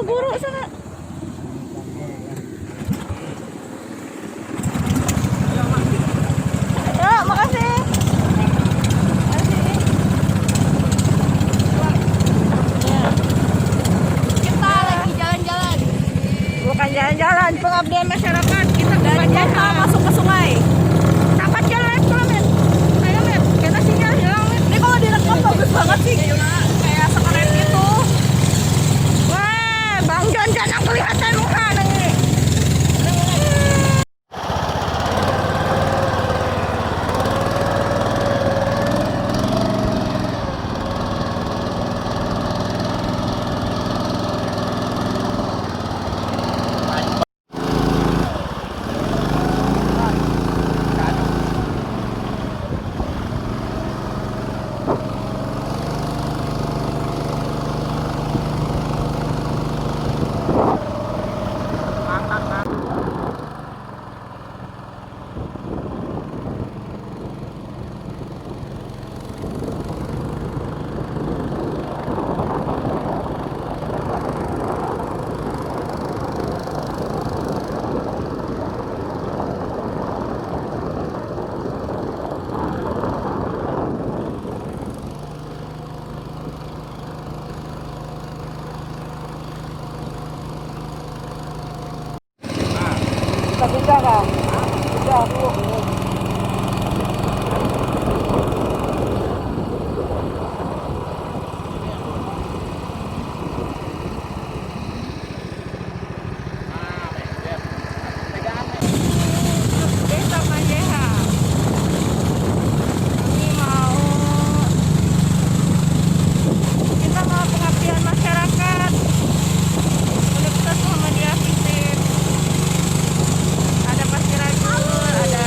Guru sana. Ya, makasih. Kita lagi jalan-jalan. Bukan jalan-jalan, pengabdian masyarakat. Kita dari desa masuk ke sungai. Sampai jalan kilometer. Ayo, Met. Kita sinyal hilang, Met. Ini kalau direkam bagus banget sih. Kayak sekeren gitu. Wah, Bang Jon jangan kelihatan muka nih. Pindah kan? Pindah Bu. Desa Majeha. Ini kita mau pengabdian masyarakat. Universitas Muhammadiyah Fisip. Ada Pasir Rajul, ada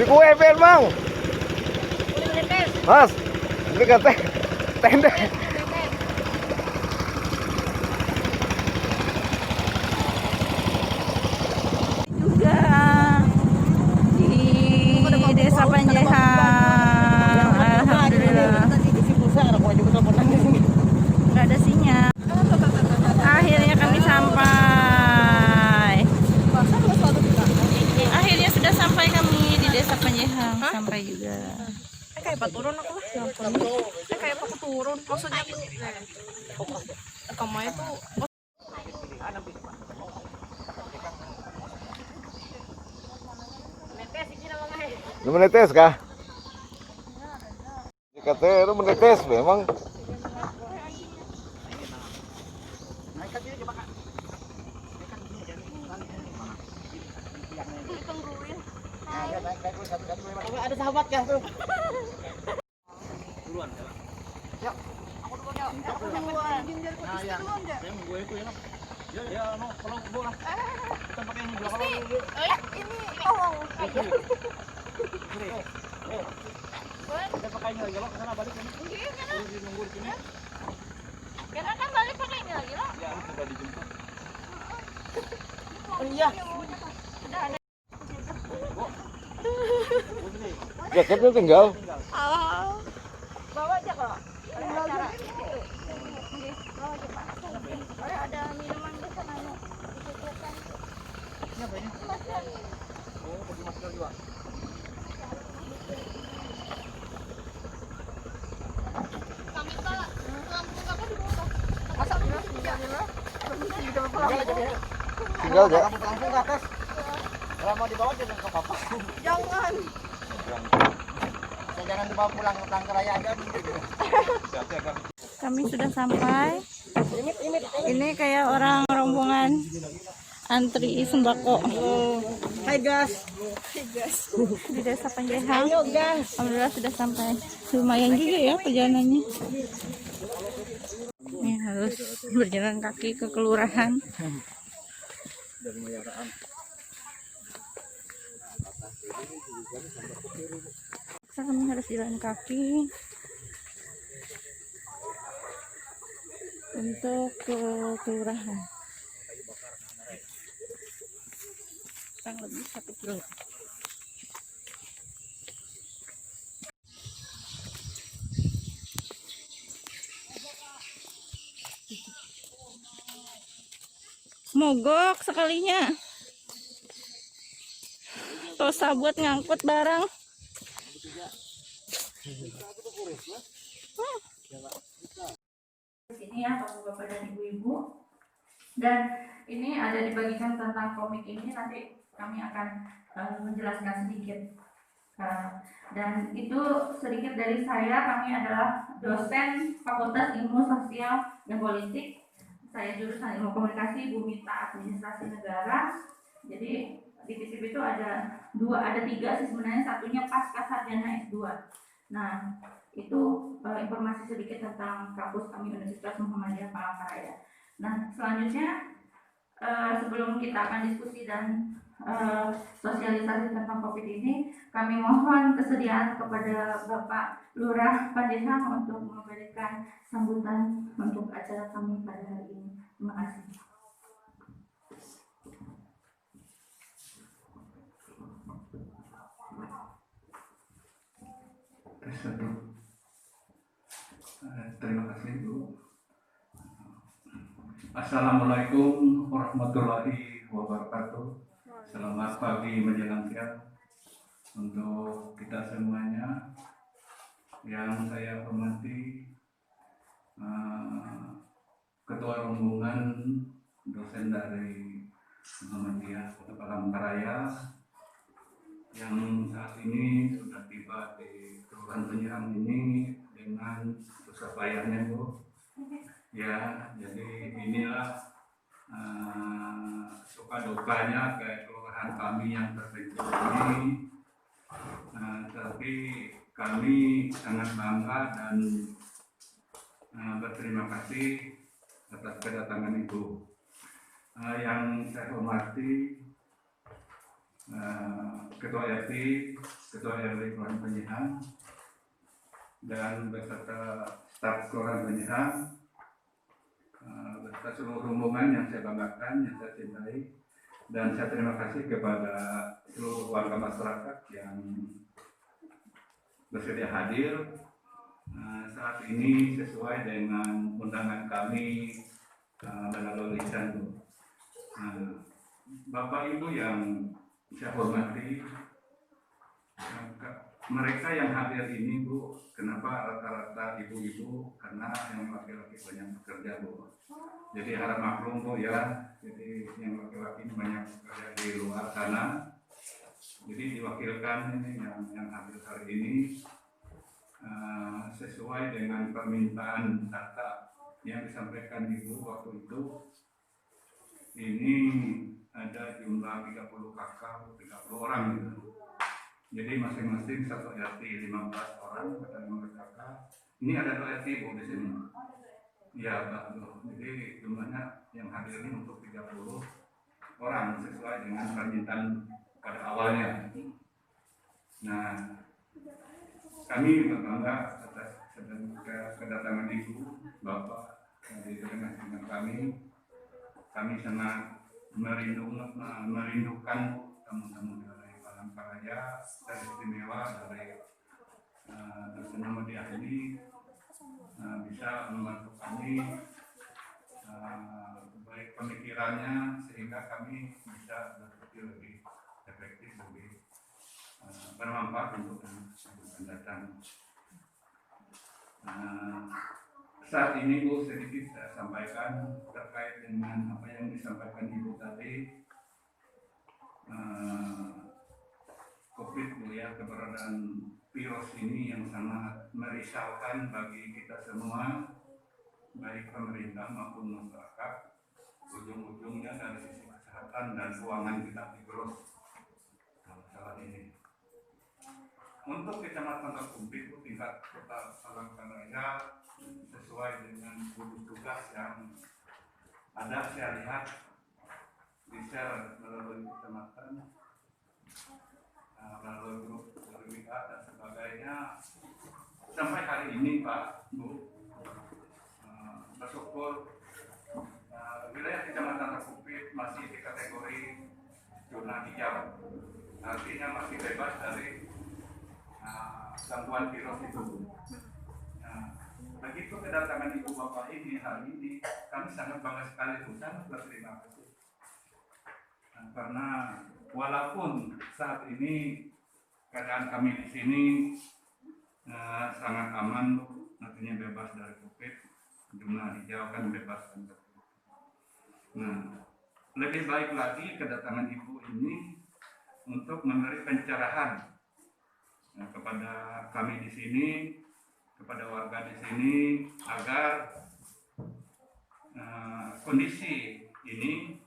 Di kue Bang. Mas, ini kata tenda. Juga di Desa Panjaihan. Alhamdulillah. Nggak ada sinyal. Akhirnya kami sampai. Akhirnya sudah sampai kami di Desa Panjaihan. Sampai juga. Kayak apa turun aku lah. Kayak apa aku turun. Maksudnya kamu itu Lu menetes kah? Katanya lu menetes memang. ada sahabat ya tuh. Duluan ya. Aku duluan ya. Aku duluan. Nah, ya. Saya mau gue itu ya. Ya, no, kalau bola. Kita pakai yang belakang dulu. Oh ya, ini. Oh. Kita pakai ini lagi lo, sana balik ini. Iya, kan? Nunggu di sini. Karena kan balik pakai ini lagi loh. Ya, sudah dijemput. Oh iya. Udah ada. Jaketnya tinggal. Oh. Bawa aja kok. Ada acara. Oke, bawa aja Pak. Oh, ada minuman di sana. Ini apa ini? Oh, pakai masker juga. Kami salah. Lampu kamu di bawah. Masa ini? Tinggal aja. Kamu langsung ke atas. Kalau mau dibawa jangan ke papa. Jangan. Jangan dibawa pulang ke raya aja gitu. Kami sudah sampai. Ini kayak orang rombongan antri sembako. Hai guys. Di Desa Panjaihan. Alhamdulillah sudah sampai. Lumayan juga ya perjalanannya. Ini harus berjalan kaki ke kelurahan. Dari Mayaraan. Kami harus jalan kaki untuk ke kelurahan. Kurang lebih 1 kilo. Mogok sekalinya. Tosa buat ngangkut barang. Sini ya bapak-bapak dan ibu-ibu, dan ini ada dibagikan tentang komik ini, nanti kami akan menjelaskan sedikit. Dan itu sedikit dari saya. Kami adalah dosen Fakultas Ilmu Sosial dan Politik. Saya jurusan Ilmu Komunikasi, Bu Mita Administrasi Negara. Jadi di FISIP itu ada 3 sih sebenarnya, satunya pasca sarjana S2. Nah, itu informasi sedikit tentang kampus kami Universitas Muhammadiyah Palangkaraya. Nah, selanjutnya sebelum kita akan diskusi dan sosialisasi tentang COVID ini, kami mohon kesediaan kepada Bapak Lurah Panjaihan untuk memberikan sambutan untuk acara kami pada hari ini. Terima kasih. Terima kasih Bu. Assalamualaikum warahmatullahi wabarakatuh. Selamat pagi menjelang siang untuk kita semuanya. Yang saya hormati Ketua Rombongan dosen dari Muhammadiyah Kota Palangkaraya yang saat ini sudah tiba di Kelurahan Penyiram ini dengan susah payahnya Bu. Ya, jadi inilah suka dukanya ke kelurahan kami yang terpencil ini. Tapi kami sangat bangga dan berterima kasih atas kedatangan Ibu. Yang saya hormati Ketua RT, Ketua RW Kelurahan Penyiram, dan beserta staf Kelurahan Penyiram, beserta seluruh rombongan yang saya banggakan, yang saya cintai, dan saya terima kasih kepada seluruh warga masyarakat yang bersedia hadir saat ini sesuai dengan undangan kami melalui lisan. Bapak Ibu yang saya hormati, mereka yang hadir ini Bu, kenapa rata-rata ibu-ibu? Karena yang laki-laki banyak bekerja Bu. Jadi harap maklum Bu ya. Jadi yang laki-laki ini banyak bekerja di luar sana. Jadi diwakilkan ini yang hadir hari ini sesuai dengan permintaan data yang disampaikan Ibu waktu itu. Ini ada jumlah 30 kakak, 30 orang gitu. Jadi masing-masing satu RT 15 orang, ada 15 kakak. Ini ada 2 RT Bu di sini. Ya Pak. Jadi jumlahnya yang hadir ini untuk 30 orang sesuai dengan permintaan pada awalnya. Nah, kami berbangga atas kedatangan Ibu, Bapak di tengah-tengah kami. Kami sangat merindukan tamu-tamu dari Palangkaraya, dari istimewa dari Tersenama di ahli bisa membantu kami baik pemikirannya sehingga kami bisa berpikir lebih efektif, lebih bermanfaat untuk yang akan datang. Saat ini Bu, sedikit saya sampaikan terkait dengan apa yang disampaikan Ibu tadi. COVID Bu ya, keberadaan virus ini yang sangat merisaukan bagi kita semua, baik pemerintah maupun masyarakat. Ujung-ujungnya dari sisi kesehatan dan keuangan kita digerus masalah ini. Untuk Kecamatan Terkumpit tingkat Kota Palangkaraya sesuai dengan gugus tugas yang ada, saya lihat di share melalui kecamatan, melalui grup WA dan sebagainya. Sampai hari ini Pak, Bu, bersyukur wilayah Kecamatan Terkumpit masih di kategori zona hijau, artinya masih bebas dari gangguan virus itu. Begitu kedatangan Ibu Bapak ini hari ini, kami sangat bangga sekali Bu, sangat berterima kasih. Karena walaupun saat ini keadaan kami di sini sangat aman Bu, artinya bebas dari COVID, zona hijau kan bebas kan. Nah, lebih baik lagi kedatangan Ibu ini untuk memberi pencerahan kepada kami di sini, kepada warga di sini, agar kondisi ini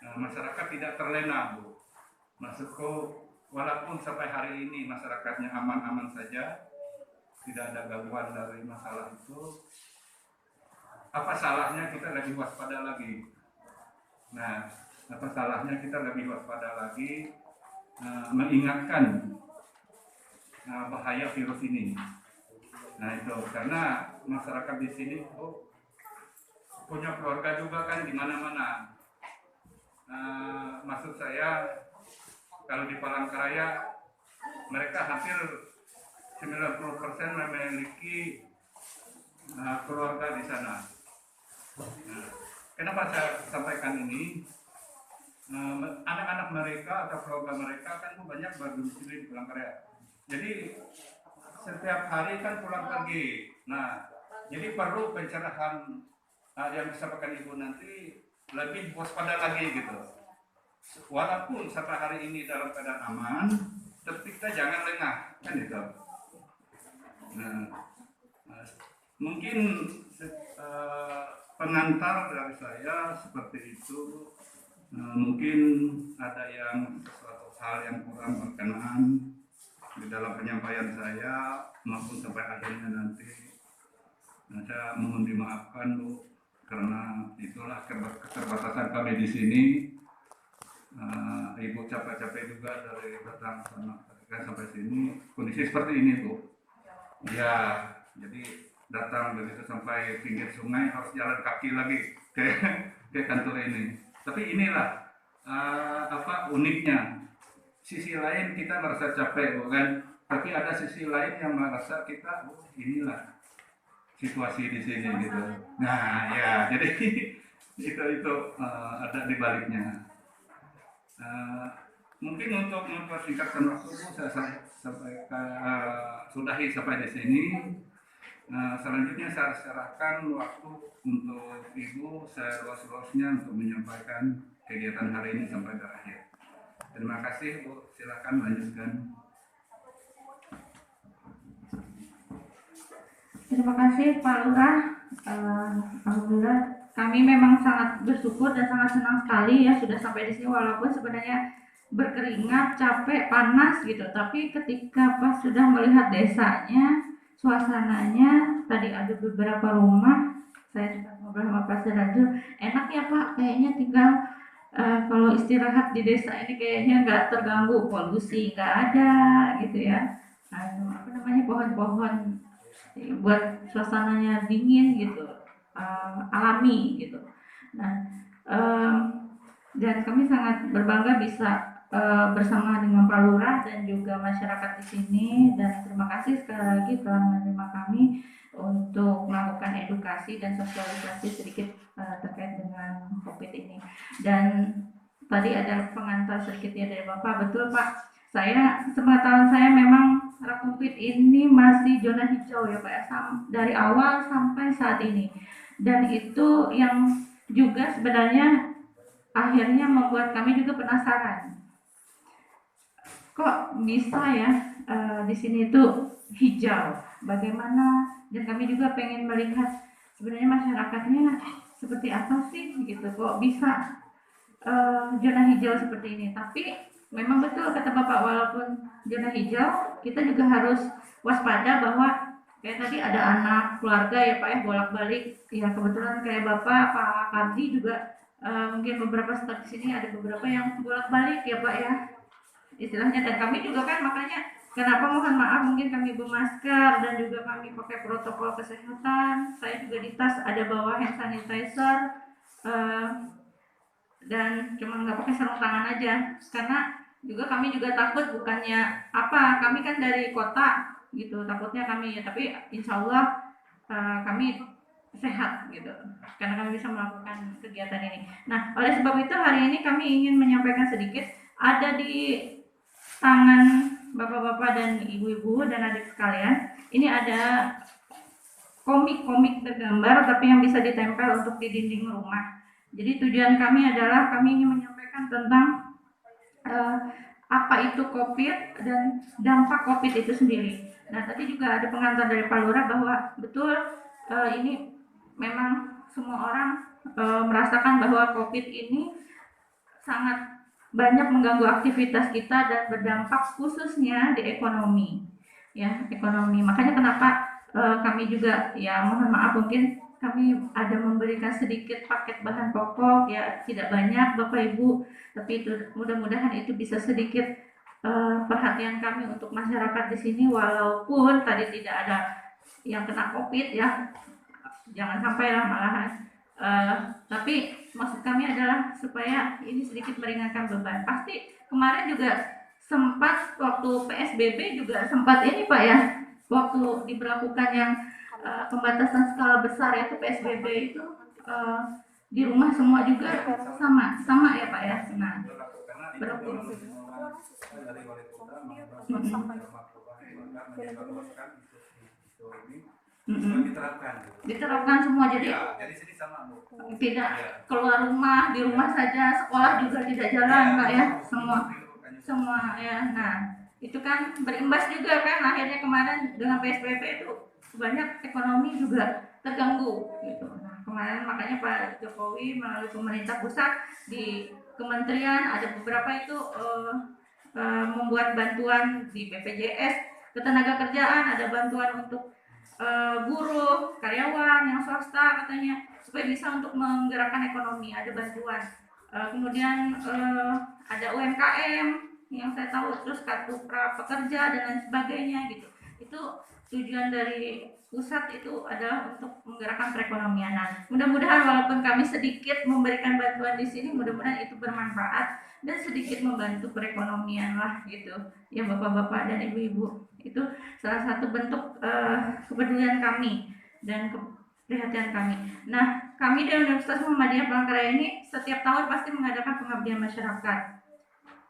masyarakat tidak terlena Bu. Maksudku, walaupun sampai hari ini masyarakatnya aman-aman saja, tidak ada gangguan dari masalah itu, apa salahnya kita lebih waspada lagi? Nah, apa salahnya kita lebih waspada lagi, mengingatkan bahaya virus ini. Nah itu karena masyarakat di sini punya keluarga juga kan di mana-mana. Maksud saya kalau di Palangkaraya mereka hampir 90% memiliki keluarga di sana. Kenapa saya sampaikan ini? Anak-anak mereka atau keluarga mereka kan banyak berdomisili di Palangkaraya. Jadi setiap hari kan pulang pergi. Nah, jadi perlu pencerahan yang disampaikan Ibu nanti lebih waspada lagi gitu. Walaupun sampai hari ini dalam keadaan aman, tapi kita jangan lengah kan gitu. Nah, mungkin pengantar dari saya seperti itu. Mungkin ada yang sesuatu hal yang kurang berkenan di dalam penyampaian saya maupun sampai akhirnya nanti. Saya mohon dimaafkan Bu, karena itulah keterbatasan kami di sini. Ibu capek-capek juga dari datang sampai sini. Kondisi seperti ini Bu. Ya, jadi datang begitu sampai pinggir sungai harus jalan kaki lagi ke kantor ini. Tapi inilah uniknya. Sisi lain kita merasa capek bukan, tapi ada sisi lain yang merasa kita inilah situasi di sini gitu. Nah ya, jadi itu ada di baliknya. Mungkin untuk mempersingkatkan waktu saya sudahi sampai di sini. Selanjutnya saya serahkan waktu untuk Ibu seluas-luasnya untuk menyampaikan kegiatan hari ini sampai berakhir. Terima kasih Bu, silakan lanjutkan. Terima kasih Pak Lurah. Alhamdulillah kami memang sangat bersyukur dan sangat senang sekali ya sudah sampai di sini, walaupun sebenarnya berkeringat, capek, panas gitu. Tapi ketika pas sudah melihat desanya, suasananya, tadi ada beberapa rumah, saya juga ngobrol sama Pak Serajul, enak ya Pak, kayaknya tinggal kalau istirahat di desa ini kayaknya nggak terganggu, polusi nggak ada gitu ya. Apa namanya, pohon-pohon buat suasananya dingin gitu, alami gitu. Nah, em, dan kami sangat berbangga bisa bersama dengan Pak Lurah dan juga masyarakat di sini, dan terima kasih sekali lagi telah menerima kami untuk melakukan edukasi dan sosialisasi sedikit terkait dengan COVID ini. Dan tadi ada pengantar sedikit ya dari Bapak. Betul Pak, saya sepengetahuan saya memang COVID ini masih zona hijau ya Pak ya, dari awal sampai saat ini. Dan itu yang juga sebenarnya akhirnya membuat kami juga penasaran. Kok bisa ya di sini tuh hijau? Bagaimana? Dan kami juga pengen melihat sebenarnya masyarakatnya seperti apa sih gitu. Kok bisa zona hijau seperti ini? Tapi memang betul kata Bapak, walaupun zona hijau, kita juga harus waspada bahwa kayak tadi ada anak, keluarga ya Pak ya, bolak-balik. Ya kebetulan kayak Bapak, Pak Kardi juga mungkin beberapa staf di sini ada beberapa yang bolak-balik ya Pak ya, istilahnya. Dan kami juga kan, makanya kenapa mohon maaf mungkin kami bermasker dan juga kami pakai protokol kesehatan. Saya juga di tas ada bawa hand sanitizer dan cuma nggak pakai sarung tangan aja, karena juga kami juga takut, bukannya apa, kami kan dari kota gitu, takutnya kami ya, tapi insya Allah kami sehat gitu, karena kami bisa melakukan kegiatan ini. Nah, oleh sebab itu hari ini kami ingin menyampaikan sedikit, ada di tangan bapak-bapak dan ibu-ibu dan adik sekalian, ini ada komik-komik tergambar tapi yang bisa ditempel untuk di dinding rumah. Jadi tujuan kami adalah kami ingin menyampaikan tentang apa itu COVID dan dampak COVID itu sendiri. Nah, tadi juga ada pengantar dari Pak Lurah bahwa betul ini memang semua orang merasakan bahwa COVID ini sangat banyak mengganggu aktivitas kita dan berdampak khususnya di ekonomi, ya ekonomi. Makanya kenapa kami juga ya mohon maaf mungkin kami ada memberikan sedikit paket bahan pokok ya, tidak banyak Bapak Ibu, tapi itu mudah-mudahan itu bisa sedikit perhatian kami untuk masyarakat di sini, walaupun tadi tidak ada yang kena COVID ya, jangan sampai lah malahan. Tapi maksud kami adalah supaya ini sedikit meringankan beban. Pasti kemarin juga sempat waktu PSBB juga sempat ini Pak ya, waktu diberlakukan yang pembatasan skala besar yaitu PSBB itu di rumah semua juga sama ya Pak ya. Nah, berlaku. Diterapkan semua, jadi sini sama Bu. tidak keluar rumah, di rumah saja, sekolah juga tidak jalan Pak ya, semua ya. Nah, itu kan berimbas juga kan, akhirnya kemarin dengan PSBB itu banyak ekonomi juga terganggu gitu. Nah, kemarin makanya Pak Jokowi melalui pemerintah pusat di kementerian ada beberapa itu membuat bantuan di BPJS ketenagakerjaan, ada bantuan untuk buruh, karyawan yang swasta katanya, supaya bisa untuk menggerakkan ekonomi, ada bantuan. Kemudian ada UMKM yang saya tahu, terus kartu prapekerja dan lain sebagainya gitu. Itu tujuan dari pusat itu adalah untuk menggerakkan perekonomian. Nah, mudah-mudahan walaupun kami sedikit memberikan bantuan di sini, mudah-mudahan itu bermanfaat dan sedikit membantu perekonomian lah gitu. Ya Bapak-bapak dan Ibu-ibu, itu salah satu bentuk kepedulian kami dan keprihatinan kami. Nah, kami dari Universitas Muhammadiyah Palangkaraya ini setiap tahun pasti mengadakan pengabdian masyarakat.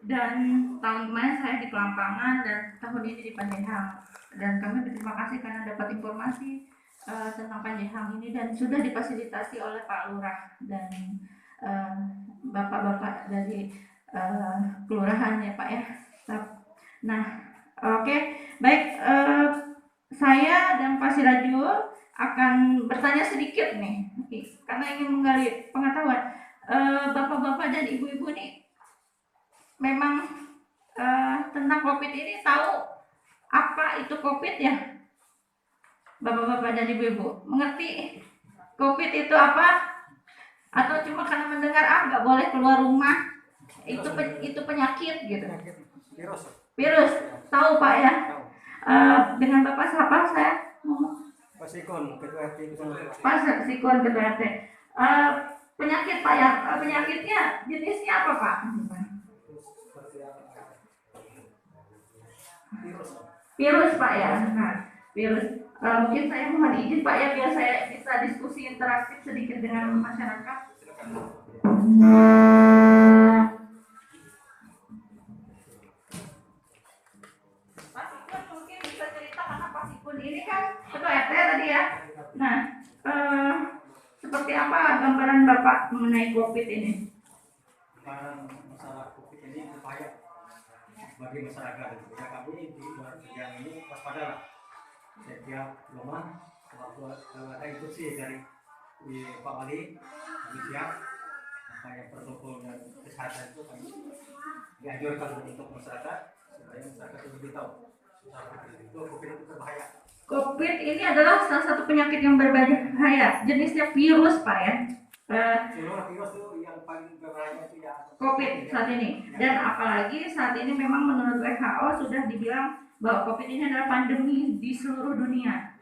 Dan tahun kemarin saya di Pelampangan dan tahun ini di Panjaihan. Dan kami berterima kasih karena dapat informasi tentang Panjaihan ini dan sudah difasilitasi oleh Pak Lurah dan bapak-bapak dari kelurahan ya Pak ya. Nah, oke. Baik, saya dan Pak Sirajul akan bertanya sedikit nih, karena ingin menggali pengetahuan. Bapak-bapak dan ibu-ibu nih memang tentang COVID ini tahu apa itu COVID ya? Bapak-bapak dan ibu-ibu mengerti COVID itu apa? Atau cuma karena mendengar nggak boleh keluar rumah, itu penyakit gitu. Virus, tahu Pak ya? Dengan Bapak siapa saya? Pak Sikon, ketua RT itu sama. Pak Sikon, ketua RT. Penyakit Pak ya? Penyakitnya jenisnya apa Pak? Virus Pak ya. Nah, virus. Mungkin saya mohon izin Pak ya, biar saya bisa diskusi interaktif sedikit dengan masyarakat. Pak Sikun mungkin bisa cerita, karena Pak Sikun ini kan ketua RT tadi ya. Nah, seperti apa gambaran Bapak mengenai COVID ini? Masalah COVID ini berbahaya bagi masyarakat. Ya, kami di luar kerjaan ini waspadalah. Setiap rumah kalau ada instruksi dari Pak Wali, kami siap. Makanya protokol dan kesehatan itu kami dianjurkan untuk masyarakat supaya masyarakat lebih tahu. Itu COVID itu berbahaya. COVID ini adalah salah satu penyakit yang berbahaya. Jenisnya virus Pak ya. Virus itu yang paling berbahaya itu ya COVID saat ini. Dan apalagi saat ini memang menurut WHO sudah dibilang bahwa COVID ini adalah pandemi di seluruh dunia.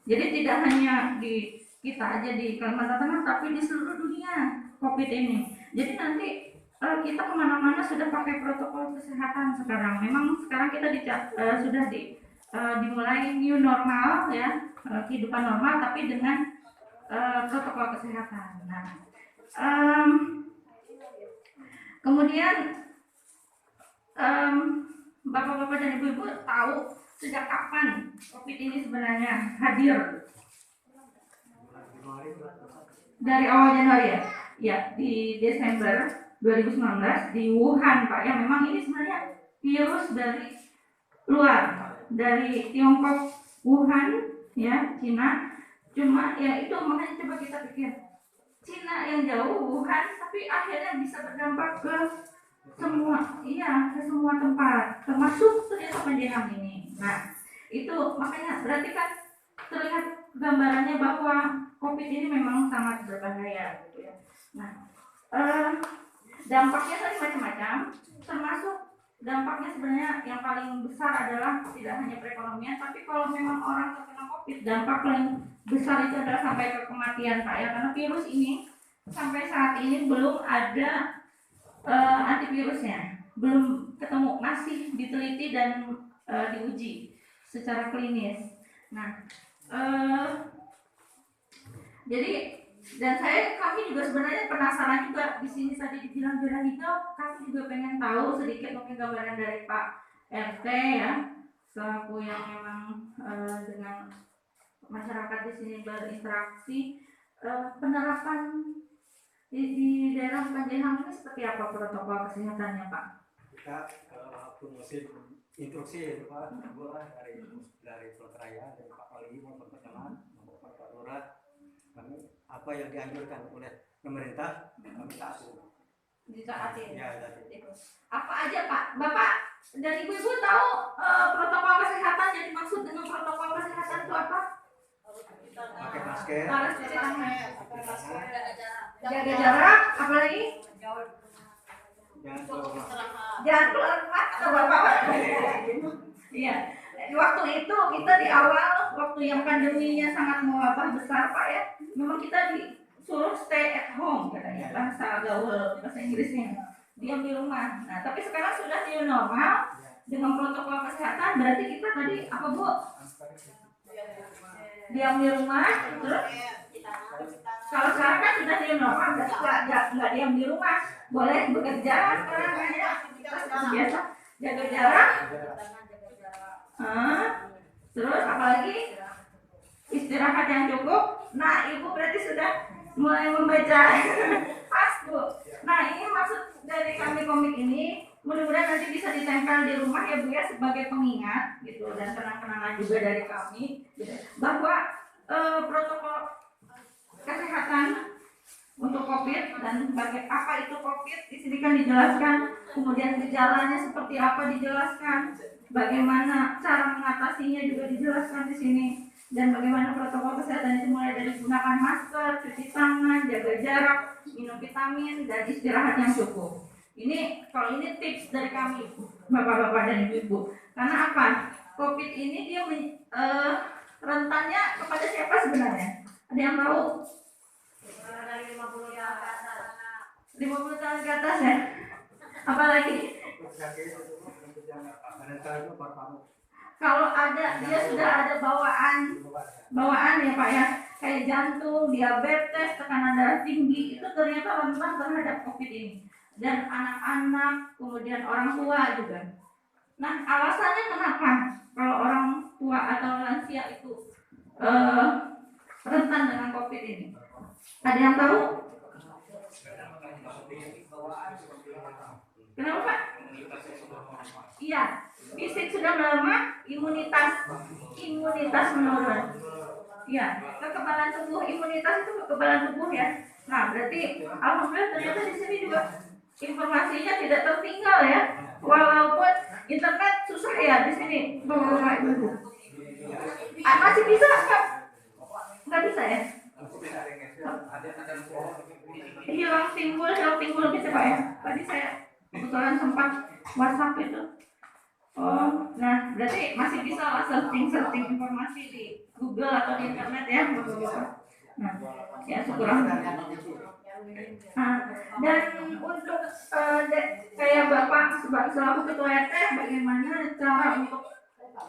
Jadi tidak hanya di kita aja di Kalimantan Tengah, tapi di seluruh dunia COVID ini. Jadi nanti kita kemana-mana sudah pakai protokol kesehatan sekarang. Memang sekarang kita sudah dimulai new normal ya, kehidupan normal, tapi dengan protokol kesehatan. Nah, kemudian bapak-bapak dan ibu-ibu tahu sejak kapan COVID ini sebenarnya hadir? Dari awal Januari ya? Ya, di Desember 2019 di Wuhan Pak ya. Memang ini sebenarnya virus dari luar, dari Tiongkok, Wuhan ya, Cina. Cuma ya itu makanya coba kita pikir, Cina yang jauh, Wuhan, tapi akhirnya bisa berdampak ke semua, ke semua tempat, termasuk ternyata Panjang ini. Nah, itu makanya berarti kan terlihat gambarannya bahwa COVID ini memang sangat berbahaya gitu ya. Nah, dampaknya tadi macam-macam, termasuk dampaknya sebenarnya yang paling besar adalah tidak hanya perekonomian, tapi kalau memang orang terkena COVID, dampak paling besar itu adalah sampai ke kematian Pak ya, karena virus ini sampai saat ini belum ada antivirusnya, belum ketemu, masih diteliti dan diuji secara klinis. Nah, jadi dan kami juga sebenarnya penasaran juga di sini tadi dibilang zona hijau, kami juga pengen tahu sedikit mungkin gambaran dari Pak RT ya, selaku yang memang dengan masyarakat di sini berinteraksi, penerapan di daerah Panjang ini seperti apa protokol kesehatannya Pak? Kita waktu musim instruksi itu Pak, dari Pelkeraya, dari Pak Wali maupun Pak Camat maupun Pak Lurah, kami apa yang dianjurkan oleh pemerintah kami taati. Ditaatin. Ya, tadi. Apa aja Pak? Bapak dan ibu-ibu tahu protokol kesehatan yang dimaksud dengan protokol kesehatan itu apa? Pakai masker, Harus cuci tangan, jaga jarak, apalagi? jangan keluar. Jangan keluar rumah, kata Bapak. Iya. Waktu itu kita di awal, waktu yang pandeminya sangat mewabah besar Pak ya, memang kita disuruh stay at home katanya, bahasa gaul, bahasa Inggrisnya, diam di rumah. Nah, tapi sekarang sudah new normal dengan protokol kesehatan, berarti kita tadi apa Bu? Diam di rumah, terus kalau sekarang kan sudah new normal, berarti nggak diam di rumah, boleh bekerja sekarang kan ya, kita seperti biasa, jaga jarak. Terus apalagi istirahat yang cukup. Nah, ibu berarti sudah mulai membaca pas Bu. Nah, ini maksud dari kami komik ini, mudah-mudahan nanti bisa ditempel di rumah ya Bu ya, sebagai pengingat gitu, dan kenang-kenangan juga dari kami gitu, bahwa protokol kesehatan untuk COVID dan apa itu COVID di sini kan dijelaskan, kemudian gejalanya seperti apa dijelaskan, bagaimana cara mengatasinya juga dijelaskan di sini. dan bagaimana protokol kesehatan itu mulai dari gunakan masker, cuci tangan, jaga jarak, minum vitamin, dan istirahat yang cukup. Kalau ini tips dari kami, bapak-bapak dan ibu-ibu. Karena apa? COVID ini dia rentannya kepada siapa sebenarnya? Ada yang tahu? Dari 50 tahun ke atas ya? Apalagi? Kalau ada, dia sudah ada bawaan ya Pak ya, kayak jantung, diabetes, tekanan darah tinggi, itu ternyata rentan terhadap COVID ini. Dan anak-anak, kemudian orang tua juga. Nah, alasannya kenapa kalau orang tua atau lansia itu rentan dengan COVID ini? Ada yang tahu? Kenapa Pak? Iya, fisik sudah melemah, imunitas menurun. Iya, kekebalan tubuh, imunitas itu kekebalan tubuh ya. Nah, berarti alhamdulillah ternyata di sini juga informasinya tidak tertinggal ya. Walaupun internet susah ya di sini, Bapak Ibu. Masih bisa nggak bisa ya? Hilang timbul gitu Pak ya. Tadi saya kebetulan sempat WhatsApp itu. Oh, nah berarti masih bisa lah searching informasi di Google atau di internet ya, Bapak. Nah, ya syukurlah. Nah, dan untuk kayak Bapak selaku ketua RT, bagaimana cara untuk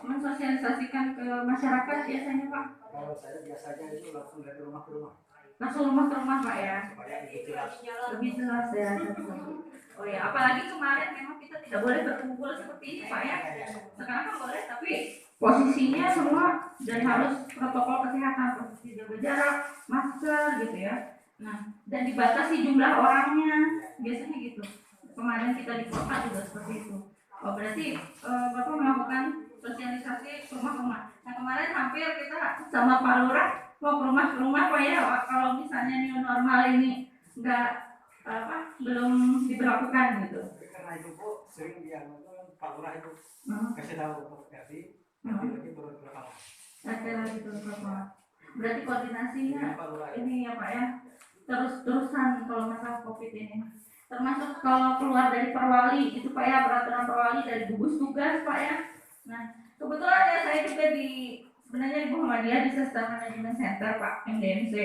mensosialisasikan ke masyarakat biasanya Pak? Kalau saya biasanya itu langsung dari rumah ke rumah. Langsung rumah ke rumah Pak ya? Lebih jelas ya. Oh ya, apalagi kemarin memang kita tidak boleh berkumpul seperti ini Pak ya. Sekarang kan boleh, tapi posisinya semua dan harus protokol kesehatan, posisi jaga jarak, masker gitu ya. Nah, dan dibatasi jumlah orangnya, biasanya gitu. Kemarin kita di kota juga seperti itu. Oh berarti Bapak melakukan sosialisasi ke rumah-rumah. Nah kemarin hampir kita sama Pak Lurah mau ke rumah Pak ya. Kalau misalnya new normal ini belum diberlakukan gitu. Karena itu Bu sering dia Pak Lurah itu kasih tahu ke RT, lagi turun ke lapangan. Lagi turun ke lapangan. Berarti koordinasinya ini ya Pak ya, terus-terusan kalau masalah COVID ini. Termasuk kalau keluar dari perwali itu Pak ya, peraturan perwali dari gugus tugas Pak ya. Nah kebetulan ya saya juga sebenarnya di Muhammadiyah di Sestar Management Center Pak, MDMC.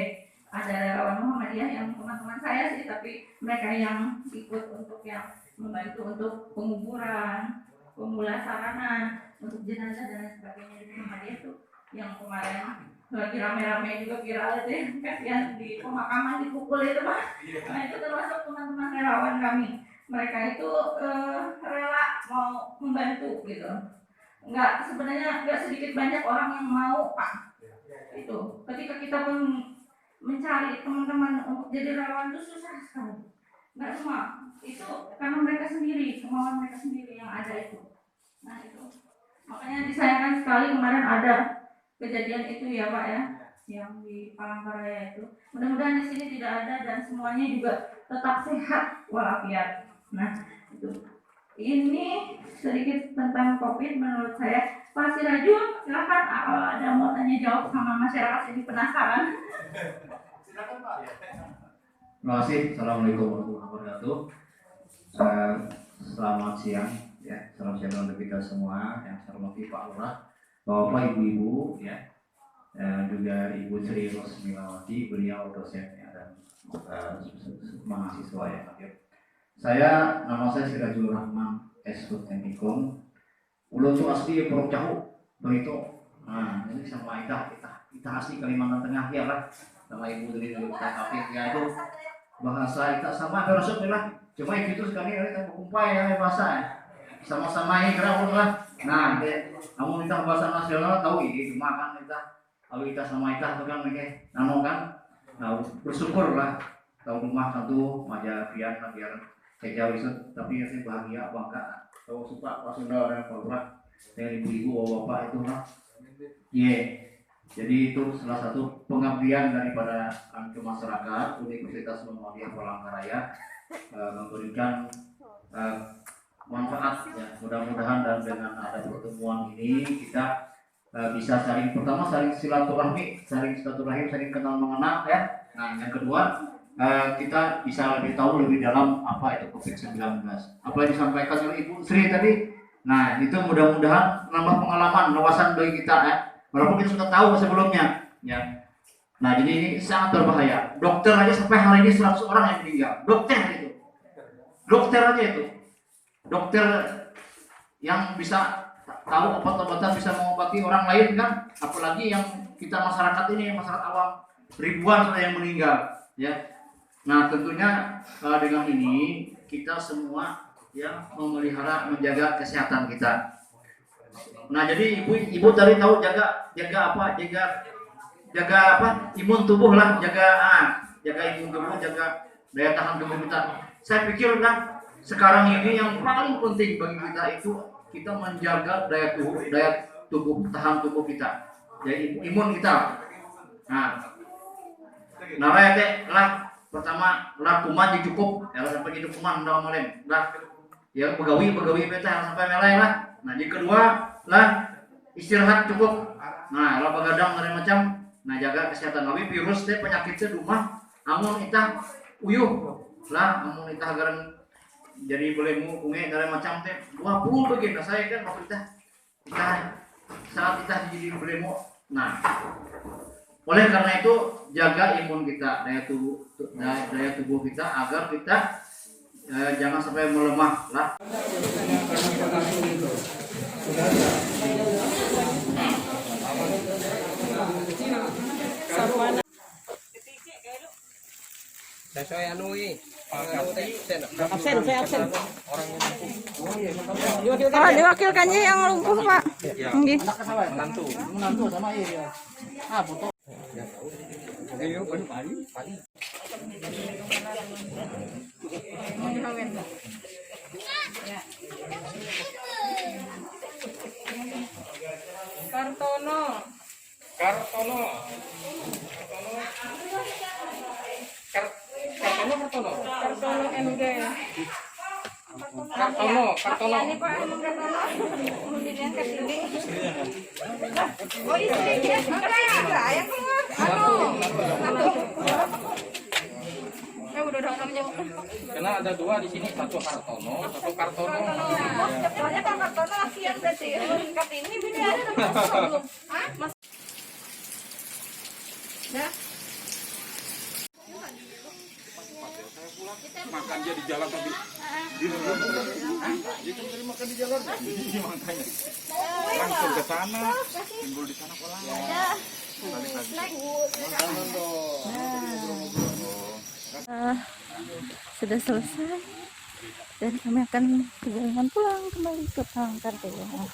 Ada relawan Muhammadiyah yang teman-teman saya sih, tapi mereka yang ikut untuk yang membantu untuk penguburan, pemulasaran, untuk jenazah dan lain sebagainya di Muhammadiyah itu yang kemarin lagi rame-rame juga viral itu ya, kasihan di pemakaman dipukul itu Pak. Nah itu termasuk teman-teman relawan kami. Mereka itu rela mau membantu gitu. Sebenarnya nggak sedikit banyak orang yang mau Pak. Itu ketika kita pun mencari teman-teman untuk jadi relawan itu susah sekali. Nggak semua. Itu karena mereka sendiri, kemauan mereka sendiri yang ada itu. Nah itu makanya disayangkan sekali kemarin ada kejadian itu ya Pak ya, yang di Palangkaraya itu. Mudah-mudahan di sini tidak ada dan semuanya juga tetap sehat walafiat. Nah itu. Ini sedikit tentang COVID menurut saya. Pak Sirajul, silakan kalau ada mau tanya jawab sama masyarakat ini penasaran. Silakan Pak. Terima kasih. Assalamualaikum warahmatullahi wabarakatuh. Selamat siang ya. Salam sejahtera untuk kita semua. Yang saya hormati Pak Lurah, Bapak Ibu-ibu ya. Juga Ibu Sri Rosmilawati, beliau dosen ya, dan mahasiswa yang hadir. Nama saya Sirajul Rahman, S.Hud MIKOM. Ulun tuh asli Purwok Jahu, begitu. Nah, ini sama kita asli Kalimantan Tengah ya lah. Sama Ibu dari KKP ya itu bahasa kita sama terusuk lah. Cuma itu sekali kita kumpai ya bahasa. Sama-sama ini kira lah. Nah, kamu minta bahasa nasional tahu ini cuma kan kita kalau kita sama kita kan mereka nano kan. Nah, bersyukur lah. Tahu rumah satu maja biar saya jauh tapi saya bahagia bangga. Tahu suka pas saudara Pak dengan ibu-ibu bapak itu lah. Jadi itu salah satu pengabdian daripada ke masyarakat Universitas Muhammadiyah Palangkaraya, memberikan manfaat ya. Mudah-mudahan dan dengan ada pertemuan ini kita bisa saling silaturahmi, saling kenal mengenal ya. Nah, yang kedua kita bisa lebih tahu lebih dalam apa itu COVID-19. Apa yang disampaikan oleh Ibu Sri tadi. Nah, itu mudah-mudahan nambah pengalaman, wawasan bagi kita ya. Walaupun kita sudah tahu sebelumnya ya. Nah, jadi ini sangat berbahaya. Dokter aja sampai hari ini 100 orang yang meninggal. Dokter aja itu. Dokter yang bisa tahu obat-obatan, bisa mengobati orang lain kan, apalagi yang kita masyarakat ini, masyarakat awam, ribuan sudah yang meninggal ya. Nah, tentunya dengan ini kita semua ya memelihara, menjaga kesehatan kita. Nah, jadi ibu tadi tahu jaga imun tubuh lah, jaga imun tubuh, jaga daya tahan tubuh kita. Saya pikir kan sekarang ini yang paling penting bagi kita itu kita menjaga daya tubuh tahan tubuh kita, jadi imun kita. Nah lah pertama lah kuman cukup ya sampai gitu kuman dalam malam lah ya begawi beta sampai melay lah. Nah di kedua lah istirahat cukup. Nah lah begadang dari macam. Nah jaga kesehatan kami virus teh penyakitnya rumah amun itah uyuh lah amun itah garan jadi boleh munge dari macam teh 20 begini. Nah saya kan waktu kita saat kita jadi boleh mau. Nah oleh karena itu jaga imun kita, daya tubuh kita agar kita jangan sampai melemah lah. Saya anui. Absen. Diwakilkannya yang lumpuh, Pak. Nggih. Menantu sama iya. Foto. Ayo, pali. Kartono MG. Kartono. Ini Pak Kartono. Kemudian ke sini. Oh, istrinya. Ada yang keluar. Udah jam. Karena ada dua di sini, satu Kartono. Soalnya Pak Kartono laki yang berarti. Ini bini ada belum? Hah? Mas. Dah. Makan dia di jalan tapi itu tadi makan di jalan makanya langsung ke sana timbul di sana pulang Sudah selesai dan kami akan perjalanan pulang kembali ke Palangkaraya ya.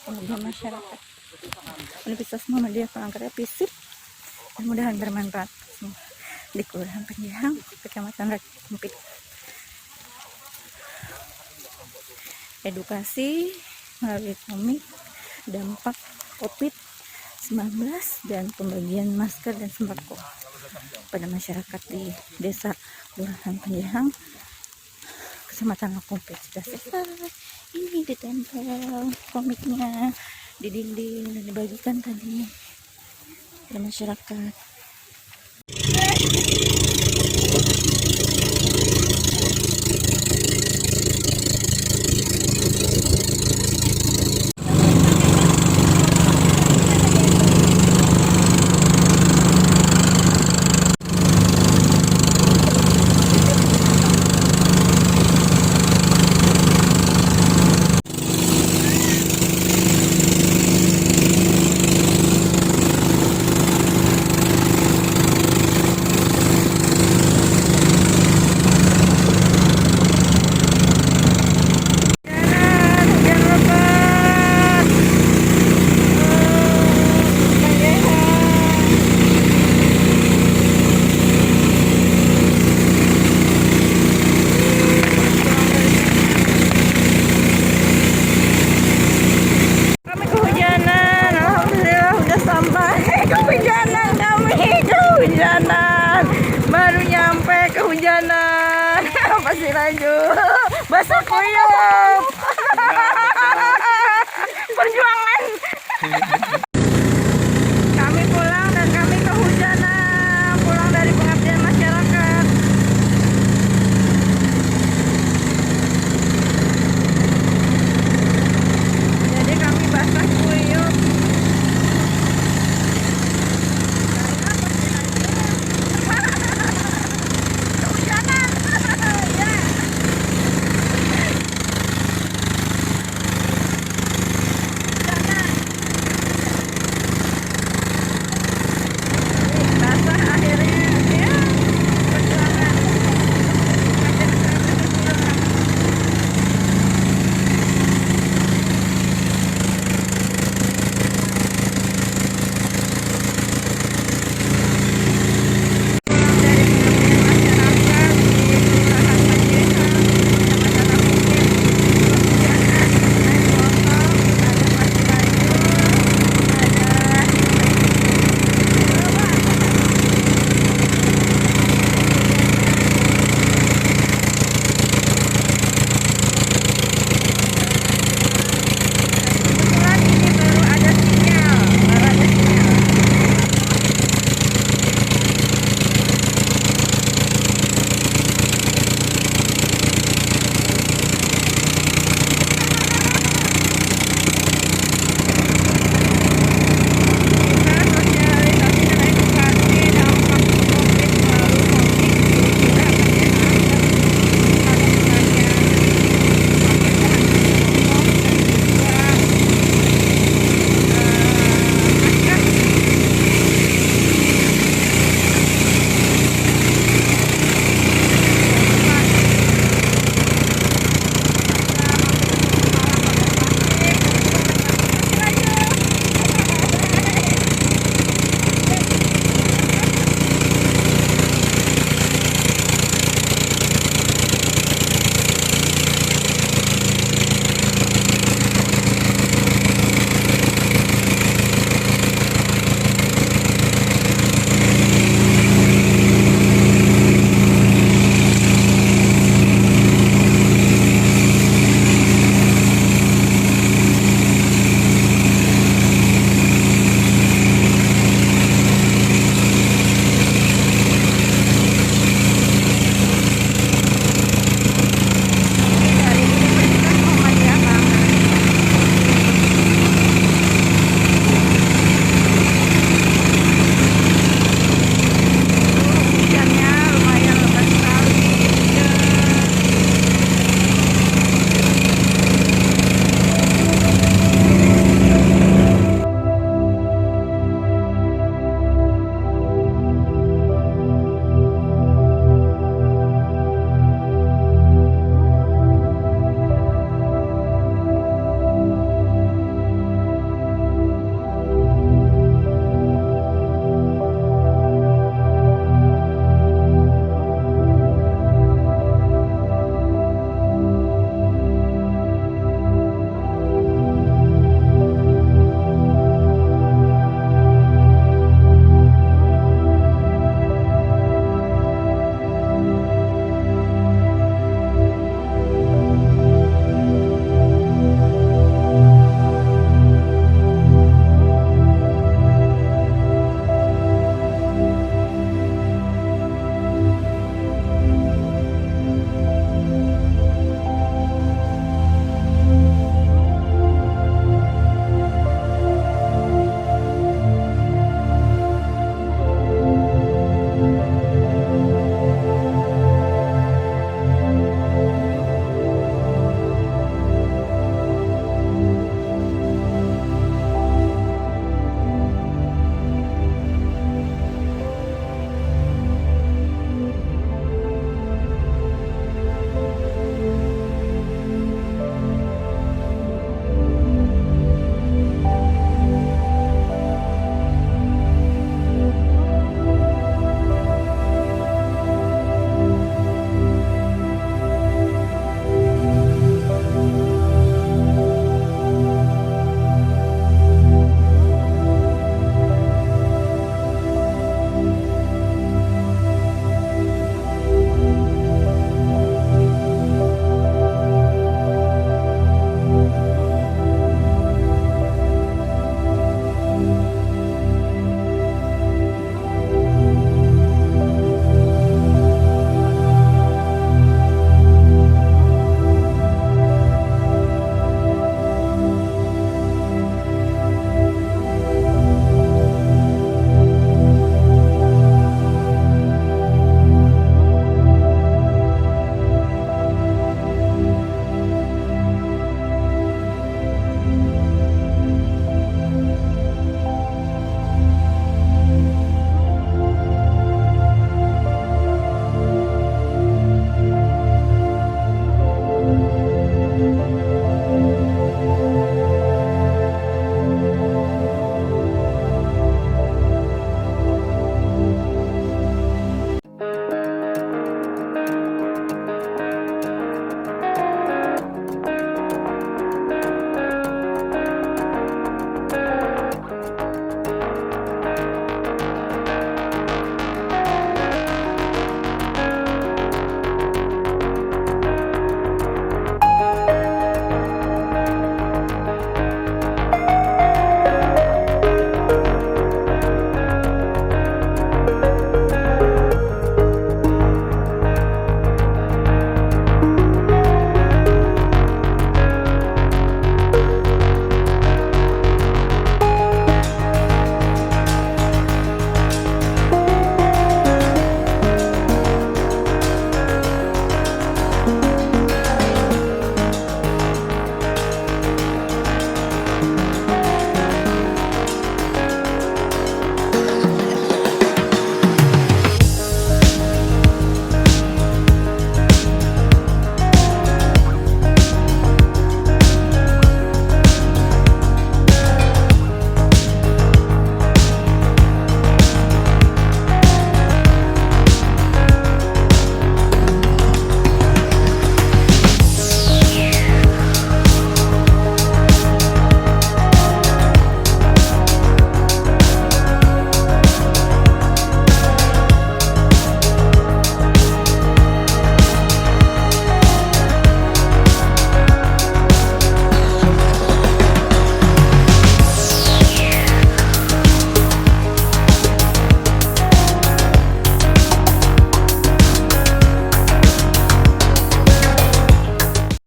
Kemudian masyarakat Universitas Muhammadiyah Palangkaraya Pisip, mudah-mudahan bermanfaat semua di Kelurahan Penjahang, Kecamatan Raja Kumpit. Edukasi melalui komik dampak COVID-19 dan pembagian masker dan sembako pada masyarakat di Desa Kelurahan Penjahang, Kecamatan Kumpit sudah selesai. Ini ditempel komiknya di dinding dan dibagikan tadi pada masyarakat.